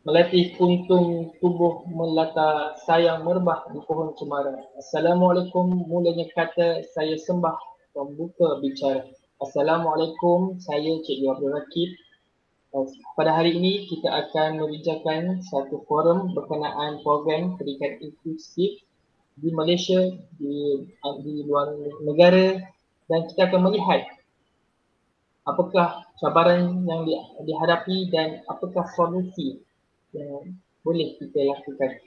Melatih kuntung tubuh melata sayang merbah di pohon cemara. Assalamualaikum mulanya kata saya sembah pembuka bicara. Assalamualaikum, saya Cikgu Abdul Rakib. Pada hari ini kita akan membincangkan satu forum berkenaan program pendidikan inklusif di Malaysia, di luar negara, dan kita akan melihat apakah cabaran yang dihadapi dan apakah solusi yang boleh kita lakukan.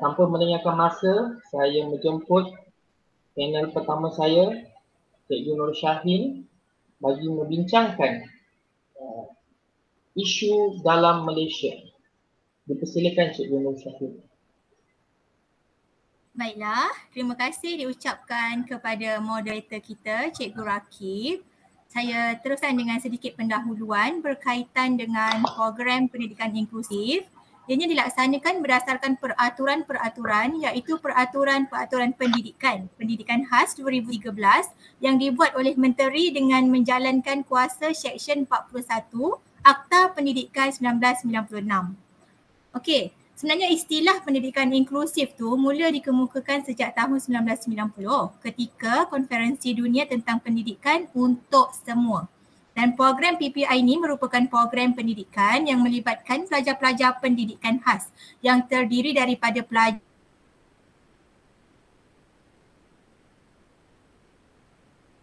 Tanpa melengahkan masa, saya menjemput panel pertama saya, Cikgu Nur Syahin, bagi membincangkan isu dalam Malaysia. Dipersilakan Cikgu Nur Syahin. Baiklah, terima kasih diucapkan kepada moderator kita, Cikgu Rakib. Saya teruskan dengan sedikit pendahuluan berkaitan dengan program pendidikan inklusif. Ianya dilaksanakan berdasarkan peraturan-peraturan iaitu peraturan-peraturan pendidikan khas 2013 yang dibuat oleh Menteri dengan menjalankan kuasa Seksyen 41 Akta Pendidikan 1996. Okey. Sebenarnya istilah pendidikan inklusif tu mula dikemukakan sejak tahun 1990 ketika Konferensi Dunia tentang Pendidikan untuk Semua. Dan program PPI ini merupakan program pendidikan yang melibatkan pelajar-pelajar pendidikan khas yang terdiri daripada pelajar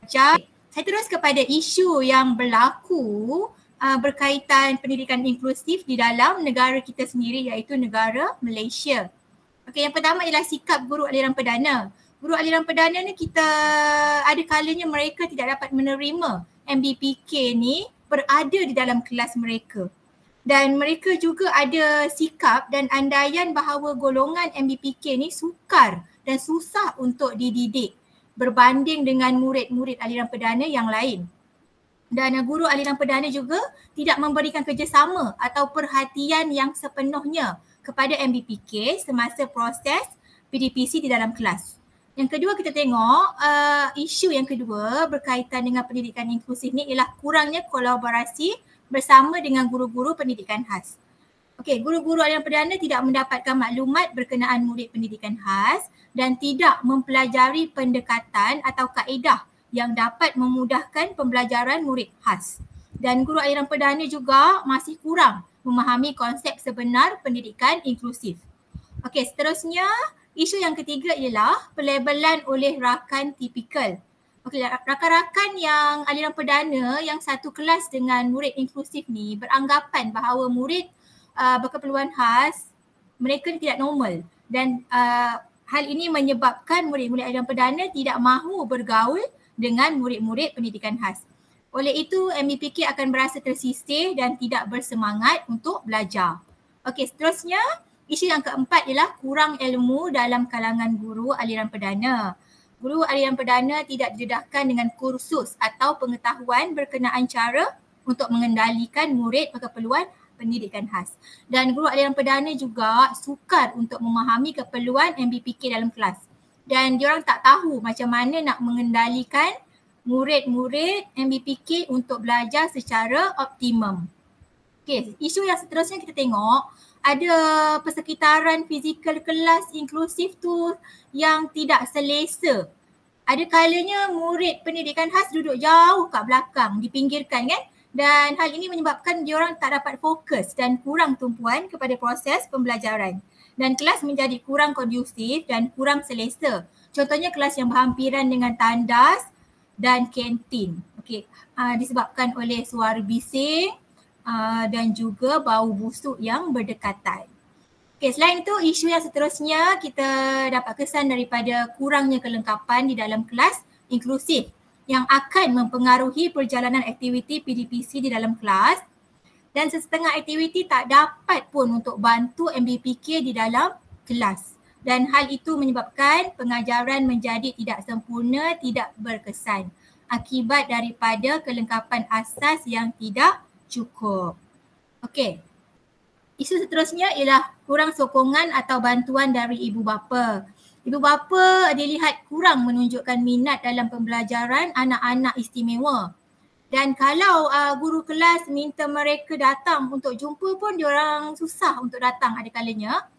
saya terus kepada isu yang berlaku berkaitan pendidikan inklusif di dalam negara kita sendiri iaitu negara Malaysia. Okey, yang pertama ialah sikap guru aliran perdana. Guru aliran perdana ni kita ada kalanya mereka tidak dapat menerima MBPK ni berada di dalam kelas mereka. Dan mereka juga ada sikap dan andaian bahawa golongan MBPK ni sukar dan susah untuk dididik berbanding dengan murid-murid aliran perdana yang lain. Dan guru aliran perdana juga tidak memberikan kerjasama atau perhatian yang sepenuhnya kepada MBPK semasa proses PDPC di dalam kelas. Yang kedua kita tengok isu yang kedua berkaitan dengan pendidikan inklusif ni ialah kurangnya kolaborasi bersama dengan guru-guru pendidikan khas. Okey, guru-guru aliran perdana tidak mendapatkan maklumat berkenaan murid pendidikan khas dan tidak mempelajari pendekatan atau kaedah yang dapat memudahkan pembelajaran murid khas. Dan guru aliran perdana juga masih kurang memahami konsep sebenar pendidikan inklusif. Okey, seterusnya isu yang ketiga ialah pelabelan oleh rakan tipikal. Okey, rakan-rakan yang aliran perdana yang satu kelas dengan murid inklusif ni beranggapan bahawa murid berkeperluan khas mereka tidak normal dan hal ini menyebabkan murid-murid aliran perdana tidak mahu bergaul dengan murid-murid pendidikan khas. Oleh itu, MBPK akan berasa tersisih dan tidak bersemangat untuk belajar. Okey, seterusnya isu yang keempat ialah kurang ilmu dalam kalangan guru aliran perdana. Guru aliran perdana tidak didedahkan dengan kursus atau pengetahuan berkenaan cara untuk mengendalikan murid berkeperluan pendidikan khas. Dan guru aliran perdana juga sukar untuk memahami keperluan MBPK dalam kelas. Dan diorang tak tahu macam mana nak mengendalikan murid-murid MBPK untuk belajar secara optimum. Okey, isu yang seterusnya kita tengok ada persekitaran fizikal kelas inklusif tu yang tidak selesa. Ada kalanya murid pendidikan khas duduk jauh kat belakang, dipinggirkan kan? Dan hal ini menyebabkan diorang tak dapat fokus dan kurang tumpuan kepada proses pembelajaran. Dan kelas menjadi kurang kondusif dan kurang selesa. Contohnya kelas yang berhampiran dengan tandas dan kantin. Okey, disebabkan oleh suara bising dan juga bau busuk yang berdekatan. Okey, selain itu isu yang seterusnya kita dapat kesan daripada kurangnya kelengkapan di dalam kelas inklusif yang akan mempengaruhi perjalanan aktiviti PDPC di dalam kelas dan sesetengah aktiviti tak dapat pun untuk bantu MBPK di dalam kelas. Dan hal itu menyebabkan pengajaran menjadi tidak sempurna, tidak berkesan akibat daripada kelengkapan asas yang tidak cukup. Okey. Isu seterusnya ialah kurang sokongan atau bantuan dari ibu bapa. Ibu bapa dilihat kurang menunjukkan minat dalam pembelajaran anak-anak istimewa. Dan kalau guru kelas minta mereka datang untuk jumpa pun diorang susah untuk datang ada kalanya.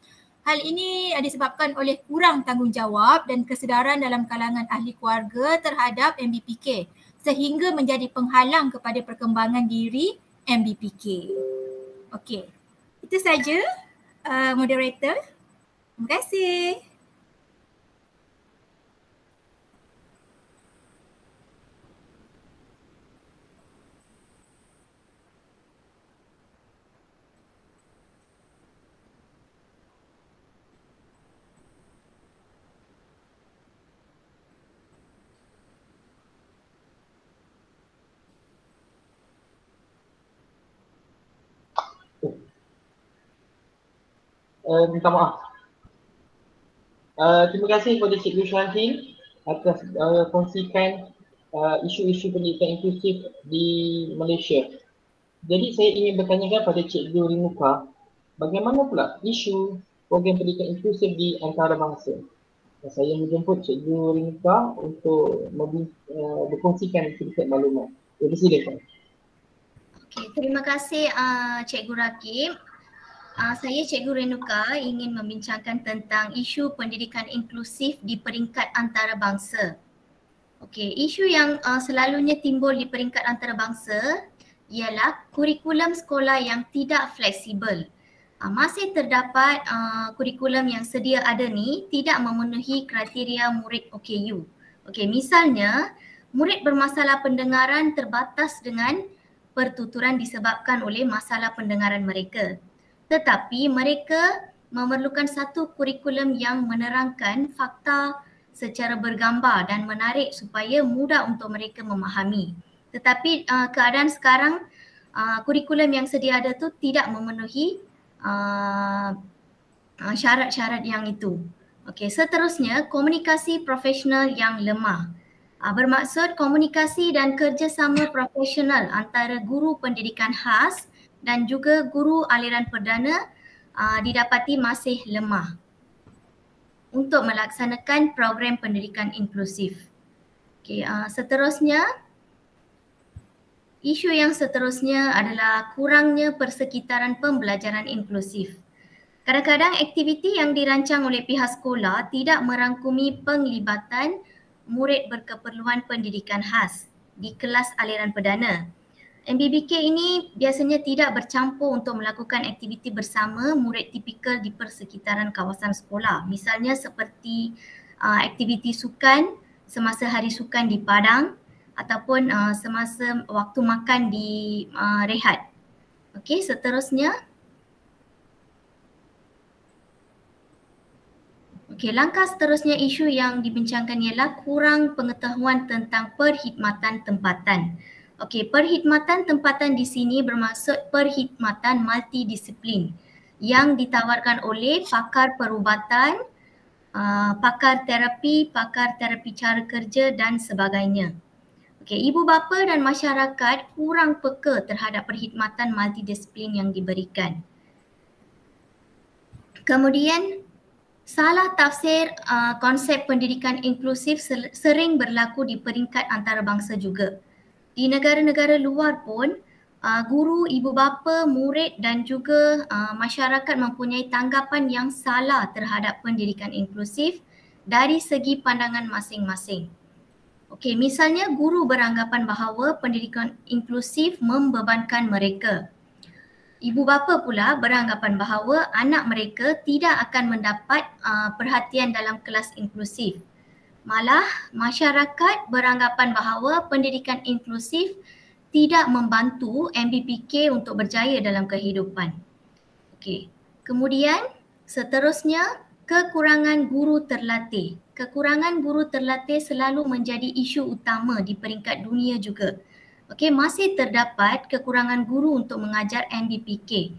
Hal ini disebabkan oleh kurang tanggungjawab dan kesedaran dalam kalangan ahli keluarga terhadap MBPK sehingga menjadi penghalang kepada perkembangan diri MBPK. Okey, itu saja moderator. Terima kasih. Minta maaf. Terima kasih kepada Cikgu Syahrin atas kongsikan isu-isu pendidikan inklusif di Malaysia. Jadi saya ingin bertanyakan pada Cikgu Rinuka, bagaimana pula isu program pendidikan inklusif di antarabangsa? Saya menjemput Cikgu Rinuka untuk berkongsikan sedikit maklumat. Jadi silakan. Okay, terima kasih Cikgu Rakib. Saya Cikgu Renuka ingin membincangkan tentang isu pendidikan inklusif di peringkat antarabangsa. Okey, isu yang selalunya timbul di peringkat antarabangsa ialah kurikulum sekolah yang tidak fleksibel. Masih terdapat kurikulum yang sedia ada ni tidak memenuhi kriteria murid OKU. Okey, misalnya murid bermasalah pendengaran terbatas dengan pertuturan disebabkan oleh masalah pendengaran mereka. Tetapi mereka memerlukan satu kurikulum yang menerangkan fakta secara bergambar dan menarik supaya mudah untuk mereka memahami. Tetapi keadaan sekarang kurikulum yang sedia ada tu tidak memenuhi syarat-syarat yang itu. Okey, seterusnya komunikasi profesional yang lemah. Bermaksud komunikasi dan kerjasama profesional antara guru pendidikan khas dan juga guru aliran perdana didapati masih lemah untuk melaksanakan program pendidikan inklusif. Okay, seterusnya, isu yang seterusnya adalah kurangnya persekitaran pembelajaran inklusif. Kadang-kadang aktiviti yang dirancang oleh pihak sekolah tidak merangkumi penglibatan murid berkeperluan pendidikan khas di kelas aliran perdana. MBBK ini biasanya tidak bercampur untuk melakukan aktiviti bersama murid tipikal di persekitaran kawasan sekolah. Misalnya seperti aktiviti sukan semasa hari sukan di padang ataupun semasa waktu makan di rehat. Okey, seterusnya. Okey, langkah seterusnya isu yang dibincangkan ialah kurang pengetahuan tentang perkhidmatan tempatan. Okey, perkhidmatan tempatan di sini bermaksud perkhidmatan multidisiplin yang ditawarkan oleh pakar perubatan, pakar terapi cara kerja dan sebagainya. Okey, ibu bapa dan masyarakat kurang peka terhadap perkhidmatan multidisiplin yang diberikan. Kemudian salah tafsir konsep pendidikan inklusif sering berlaku di peringkat antarabangsa juga. Di negara-negara luar pun, guru, ibu bapa, murid dan juga masyarakat mempunyai tanggapan yang salah terhadap pendidikan inklusif dari segi pandangan masing-masing. Okey, misalnya guru beranggapan bahawa pendidikan inklusif membebankan mereka. Ibu bapa pula beranggapan bahawa anak mereka tidak akan mendapat perhatian dalam kelas inklusif. Malah masyarakat beranggapan bahawa pendidikan inklusif tidak membantu MBPK untuk berjaya dalam kehidupan. Okey. Kemudian seterusnya kekurangan guru terlatih. Kekurangan guru terlatih selalu menjadi isu utama di peringkat dunia juga. Okey, masih terdapat kekurangan guru untuk mengajar MBPK.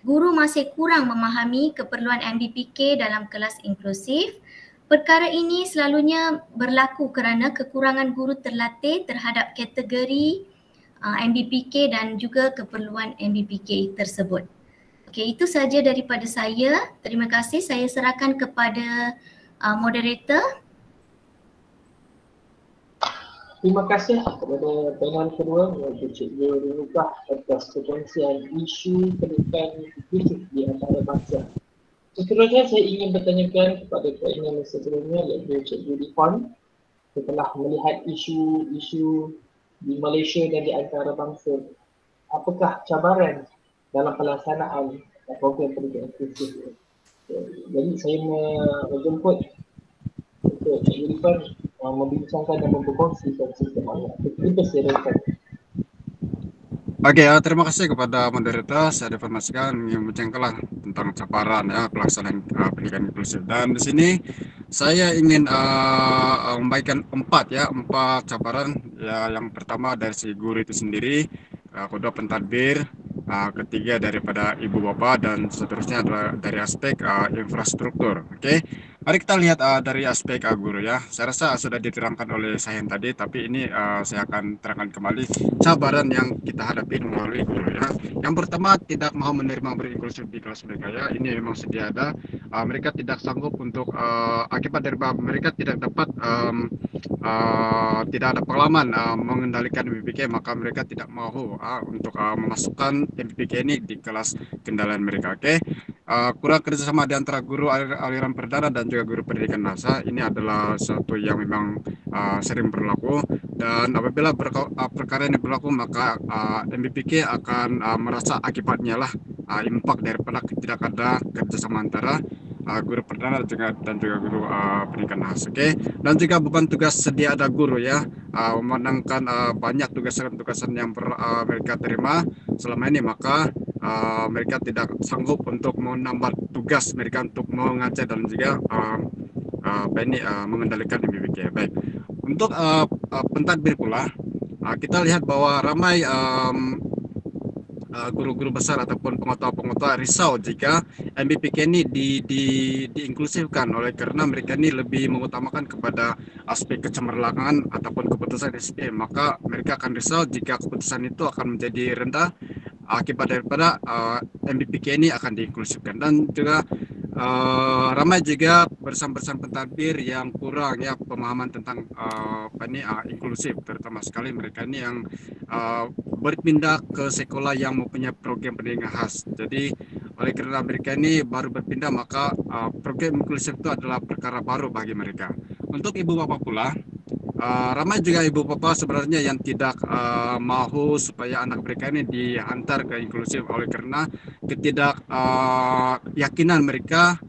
Guru masih kurang memahami keperluan MBPK dalam kelas inklusif. Perkara ini selalunya berlaku kerana kekurangan guru terlatih terhadap kategori MBPK dan juga keperluan MBPK tersebut. Okey, itu saja daripada saya. Terima kasih. Saya serahkan kepada moderator. Terima kasih kepada panel kedua iaitu Cikgu Rinukah atas perkongsian isu pendidikan inklusif di antarabangsa. Seterusnya saya ingin bertanyakan kepada panel sebelumnya iaitu Cikgu Difan. Setelah melihat isu-isu di Malaysia dan di antarabangsa, apakah cabaran dalam pelaksanaan program pendidikan inklusif? Jadi saya menjemput untuk Cikgu Difan membincangkan dan berkongsikan sistem awak. Kita silakan. Oke, terima kasih kepada moderator. Saya informasikan membincangkanlah tentang cabaran ya pelaksanaan pendidikan inklusif. Dan di sini saya ingin membagikan empat cabaran ya. Yang pertama dari si guru itu sendiri, kedua pentadbir, ketiga daripada ibu bapak, dan seterusnya adalah dari aspek infrastruktur. Oke. Mari kita lihat dari aspek guru ya. Saya rasa sudah diterangkan oleh Sahen tadi, tapi ini saya akan terangkan kembali cabaran yang kita hadapi melalui guru ya. Yang pertama, tidak mau menerima berinklusif di kelas mereka ya. Ini memang sedia ada. Mereka tidak sanggup untuk akibat dari mereka tidak dapat tidak ada pengalaman mengendalikan MPPK, maka mereka tidak mau untuk memasukkan MPPK ini di kelas kendalian mereka. Oke. Kurang kerjasama di antara guru aliran perdana dan juga guru pendidikan bahasa ini adalah sesuatu yang memang sering berlaku, dan apabila perkara ini berlaku maka MPPK akan merasa akibatnya lah impak daripada tidak ada kerjasama antara guru perdana dan juga guru pendidikan bahasa. Oke. Dan juga beban tugas sedia ada guru ya, memenangkan banyak tugasan-tugasan yang mereka terima selama ini, maka mereka tidak sanggup untuk menambah tugas mereka untuk mengajar dan juga mengendalikan MPPK. Baik. Untuk pentadbir pula, kita lihat bahwa ramai guru-guru besar ataupun pengetua-pengetua risau jika MPPK ini diinklusifkan, oleh karena mereka ini lebih mengutamakan kepada aspek kecemerlangan ataupun keputusan SPM, maka mereka akan risau jika keputusan itu akan menjadi rendah akibat daripada MPPK ini akan diinklusifkan. Dan juga ramai juga bersama pentadbir yang kurang ya pemahaman tentang inklusif, terutama sekali mereka ini yang berpindah ke sekolah yang mempunyai program pendidikan khas. Jadi oleh karena mereka ini baru berpindah, maka program inklusif itu adalah perkara baru bagi mereka. Untuk ibu bapak pula, ramai juga ibu bapak sebenarnya yang tidak mahu supaya anak mereka ini dihantar ke inklusif, oleh karena ketidakyakinan mereka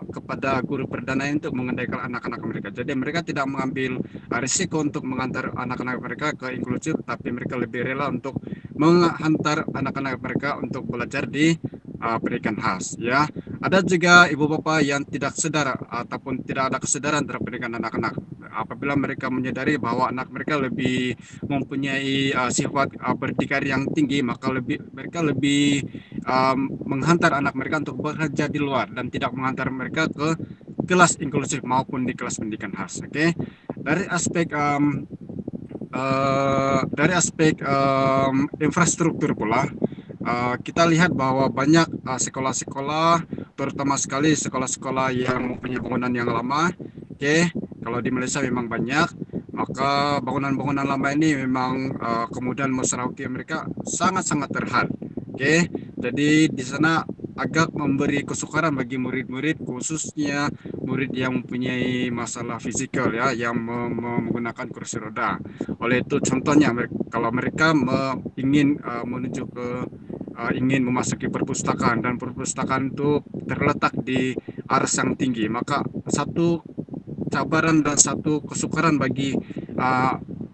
kepada guru perdana untuk mengendalikan anak-anak mereka. Jadi mereka tidak mengambil risiko untuk mengantar anak-anak mereka ke inklusif, tapi mereka lebih rela untuk menghantar anak-anak mereka untuk belajar di pendidikan khas ya. Ada juga ibu bapak yang tidak sadar ataupun tidak ada kesadaran terhadap pendidikan anak-anak. Apabila mereka menyadari bahwa anak mereka lebih mempunyai sifat berdikari yang tinggi, maka mereka lebih menghantar anak mereka untuk bekerja di luar dan tidak menghantar mereka ke kelas inklusif maupun di kelas pendidikan khas. Oke. Dari aspek infrastruktur pula, kita lihat bahwa banyak sekolah-sekolah, terutama sekali sekolah-sekolah yang mempunyai bangunan yang lama. Oke. Kalau di Malaysia memang banyak, maka bangunan-bangunan lama ini memang kemudian masyarakat mereka sangat-sangat terhad. Oke. Jadi di sana agak memberi kesukaran bagi murid-murid, khususnya murid yang mempunyai masalah fisikal ya, yang menggunakan kursi roda. Oleh itu contohnya kalau mereka ingin menuju ke ingin memasuki perpustakaan, dan perpustakaan itu terletak di aras yang tinggi, maka satu cabaran dan satu kesukaran bagi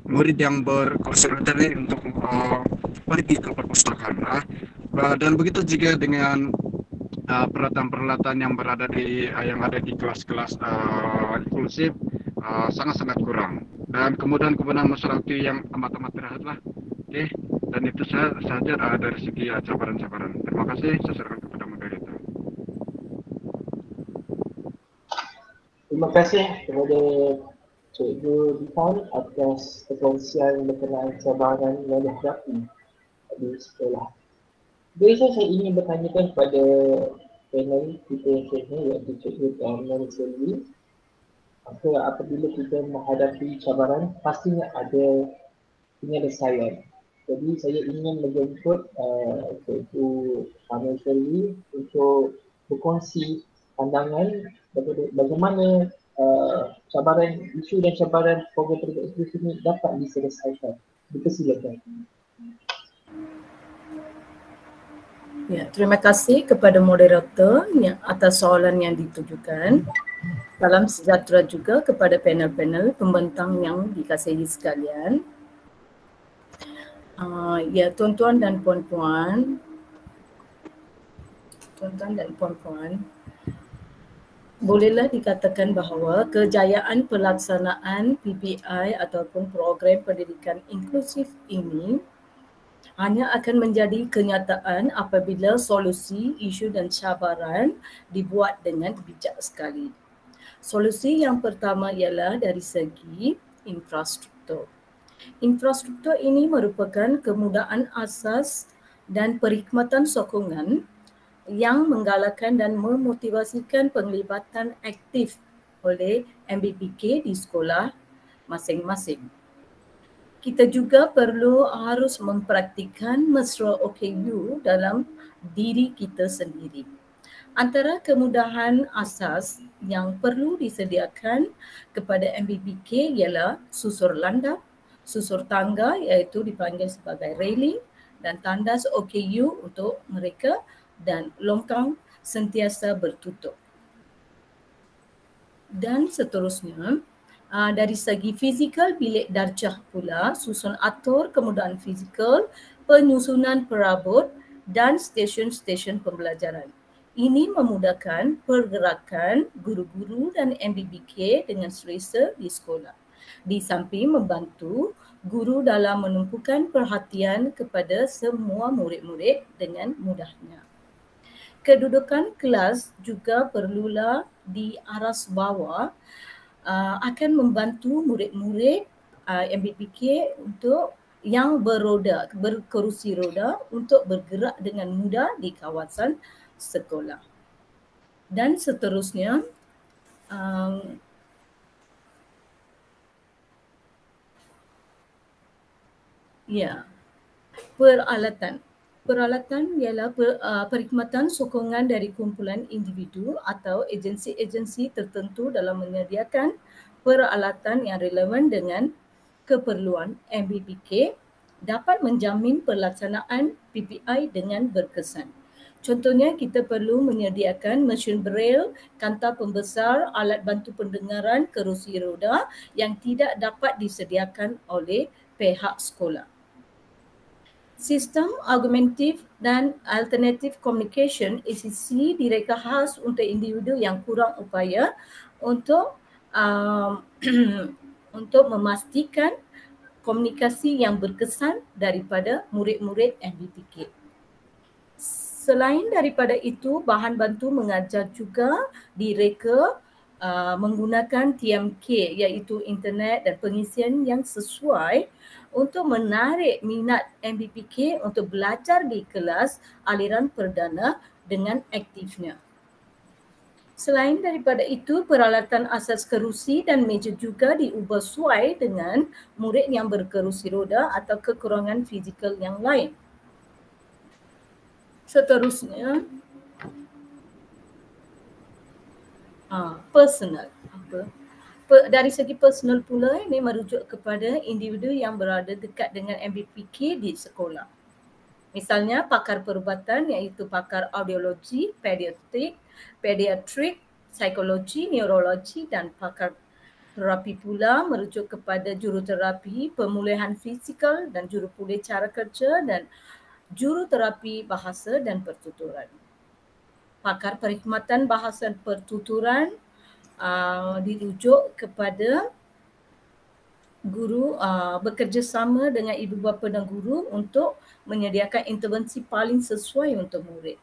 murid yang berkursi roda ini untuk pergi ke perpustakaan. Dan begitu juga dengan peralatan-peralatan yang ada di kelas-kelas inklusif sangat-sangat kurang, dan kemudian masyarakat yang amat-amat terhad lah. Oke. Dan itu saja dari segi cabaran-cabaran. Terima kasih. Saya serahkan kepada moderator. Terima kasih kepada Cikgu Difan atas perkongsian berkenaan cabaran yang dihadapi di sekolah. Jadi saya ingin bertanyakan kepada panel kita yang sini, iaitu Cikgu Mary Selvi. Maka apabila kita menghadapi cabaran, pastinya ada penyelesaian. Jadi saya ingin menjemput iaitu Amir Sherly untuk berkongsi pandangan bagaimana cabaran, isu dan cabaran program pendidikan inklusif ini dapat diselesaikan. Dipersilakan. Ya, terima kasih kepada moderator yang atas soalan yang ditujukan. Salam sejahtera juga kepada panel-panel pembentang yang dikasihi sekalian. Ya, tuan-tuan dan puan-puan, bolehlah dikatakan bahawa kejayaan pelaksanaan PPI ataupun program pendidikan inklusif ini hanya akan menjadi kenyataan apabila solusi, isu dan cabaran dibuat dengan bijak sekali. Solusi yang pertama ialah dari segi infrastruktur. Infrastruktur ini merupakan kemudahan asas dan perkhidmatan sokongan yang menggalakkan dan memotivasikan penglibatan aktif oleh MBPK di sekolah masing-masing. Kita juga harus mempraktikkan mesra OKU dalam diri kita sendiri. Antara kemudahan asas yang perlu disediakan kepada MBPK ialah susur landap, susur tangga iaitu dipanggil sebagai railing dan tandas OKU untuk mereka dan longkang sentiasa bertutup. Dan seterusnya, dari segi fizikal bilik darjah pula, susun atur kemudahan fizikal, penyusunan perabot dan stesen-stesen pembelajaran. Ini memudahkan pergerakan guru-guru dan MBPK dengan selesa di sekolah. Di samping membantu guru dalam menumpukan perhatian kepada semua murid-murid dengan mudahnya. Kedudukan kelas juga perlulah diaras bawah akan membantu murid-murid MBPK untuk yang berkerusi roda untuk bergerak dengan mudah di kawasan sekolah. Dan seterusnya, peralatan. Peralatan ialah perkhidmatan sokongan dari kumpulan individu atau agensi-agensi tertentu dalam menyediakan peralatan yang relevan dengan keperluan MBPK dapat menjamin pelaksanaan PPI dengan berkesan. Contohnya, kita perlu menyediakan mesin braille, kanta pembesar, alat bantu pendengaran, kerusi roda yang tidak dapat disediakan oleh pihak sekolah. Sistem Augmentative dan Alternative Communication ACC direka khas untuk individu yang kurang upaya untuk memastikan komunikasi yang berkesan daripada murid-murid MBPK. Selain daripada itu, bahan bantu mengajar juga direka menggunakan TMK iaitu internet dan pengisian yang sesuai untuk menarik minat MBPK untuk belajar di kelas aliran perdana dengan aktifnya. Selain daripada itu, peralatan asas kerusi dan meja juga diubah sesuai dengan murid yang berkerusi roda atau kekurangan fizikal yang lain. Seterusnya, personal. Dari segi personal pula, ini merujuk kepada individu yang berada dekat dengan MBPK di sekolah. Misalnya pakar perubatan iaitu pakar audiologi, pediatrik, psikologi, neurologi dan pakar terapi pula merujuk kepada juruterapi, pemulihan fizikal dan jurupulih cara kerja dan juruterapi bahasa dan pertuturan. Pakar perkhidmatan bahasa dan pertuturan dirujuk kepada guru bekerjasama dengan ibu bapa dan guru untuk menyediakan intervensi paling sesuai untuk murid.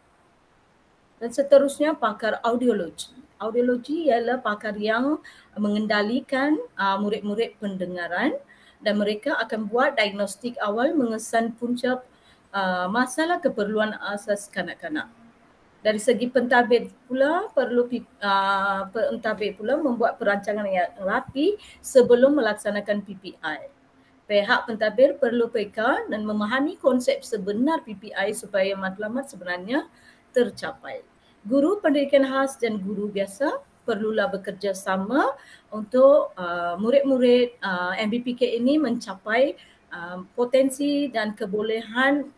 Dan seterusnya pakar audiologi. Audiologi ialah pakar yang mengendalikan murid-murid pendengaran dan mereka akan buat diagnostik awal mengesan punca masalah keperluan asas kanak-kanak. Dari segi pentadbir pula perlu pentadbir pula membuat perancangan yang rapi sebelum melaksanakan PPI. Pihak pentadbir perlu peka dan memahami konsep sebenar PPI supaya matlamat sebenarnya tercapai. Guru pendidikan khas dan guru biasa perlulah bekerjasama untuk murid-murid MBPK ini mencapai potensi dan kebolehan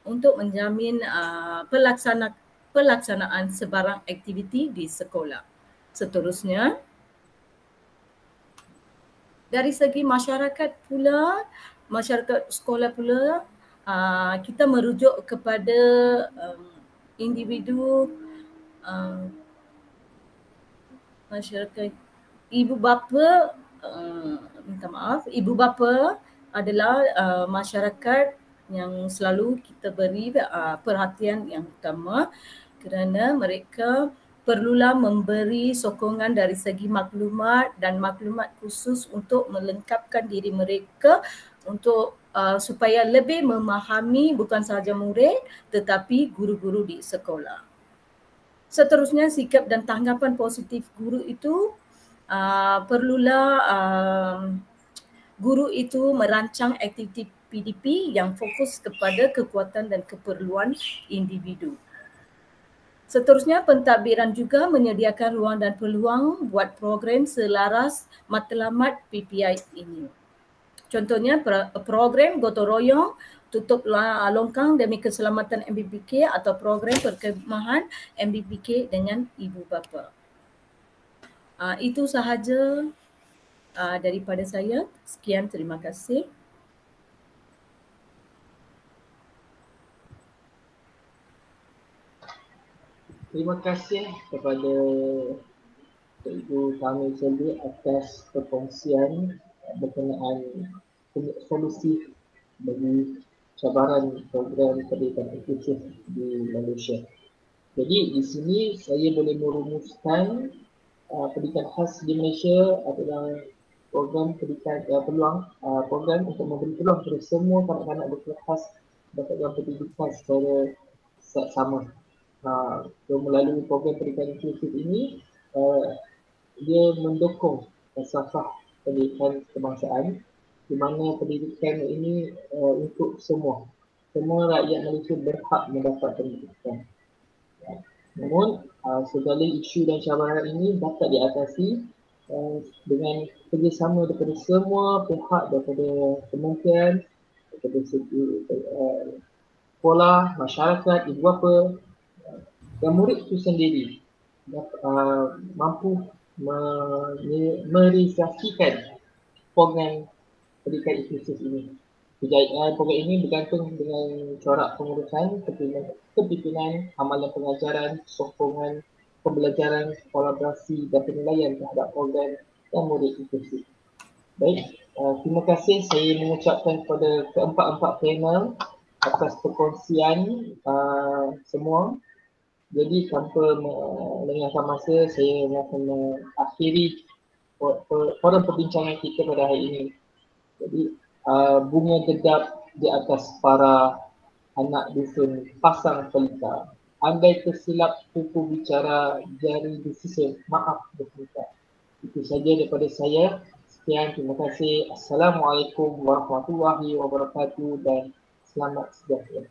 untuk menjamin pelaksanaan sebarang aktiviti di sekolah. Seterusnya, dari segi masyarakat pula, masyarakat sekolah pula, kita merujuk kepada individu masyarakat ibu bapa, minta maaf, ibu bapa adalah masyarakat yang selalu kita beri perhatian yang utama kerana mereka perlulah memberi sokongan dari segi maklumat dan maklumat khusus untuk melengkapkan diri mereka untuk supaya lebih memahami bukan sahaja murid tetapi guru-guru di sekolah. Seterusnya, sikap dan tanggapan positif guru itu perlulah guru itu merancang aktiviti PDP yang fokus kepada kekuatan dan keperluan individu. Seterusnya, pentadbiran juga menyediakan ruang dan peluang buat program selaras matlamat PPI ini. Contohnya program gotong royong tutup longkang demi keselamatan MBPK atau program perkhidmatan MBPK dengan ibu bapa. Itu sahaja daripada saya. Sekian, terima kasih. Terima kasih kepada Ibu Kamil Selvi atas perkongsian berkenaan solusi bagi cabaran program pendidikan inklusif di Malaysia. Jadi di sini saya boleh merumuskan pendidikan khas di Malaysia adalah program pendidikan program untuk memberi peluang kepada semua kanak-kanak berkelas khas dapat pendidikan secara sama. So, melalui program pendidikan inklusif ini dia mendukung falsafah pendidikan kebangsaan di mana pendidikan ini untuk semua rakyat Malaysia berhak mendapat pendidikan. Namun segala isu dan cabaran ini dapat diatasi dengan kerjasama daripada semua pihak, daripada kementerian, daripada segi sekolah, masyarakat, ibu bapa dan murid itu sendiri mampu merealisasikan program pendidikan inklusif ini. Kejayaan program ini bergantung dengan corak pengurusan, kepimpinan, amalan pengajaran, sokongan, pembelajaran, kolaborasi dan penilaian terhadap program dan murid inklusif. Baik, terima kasih saya mengucapkan kepada keempat-empat panel atas perkongsian semua. Jadi tanpa melengahkan masa, saya akan mengakhiri forum perbincangan kita pada hari ini. Jadi bunga dedap di atas para anak dusun pasang pelita. Andai tersilap kuku bicara, jari disisir, maaf berkata. Itu saja daripada saya. Sekian, terima kasih. Assalamualaikum warahmatullahi wabarakatuh dan selamat sejahtera.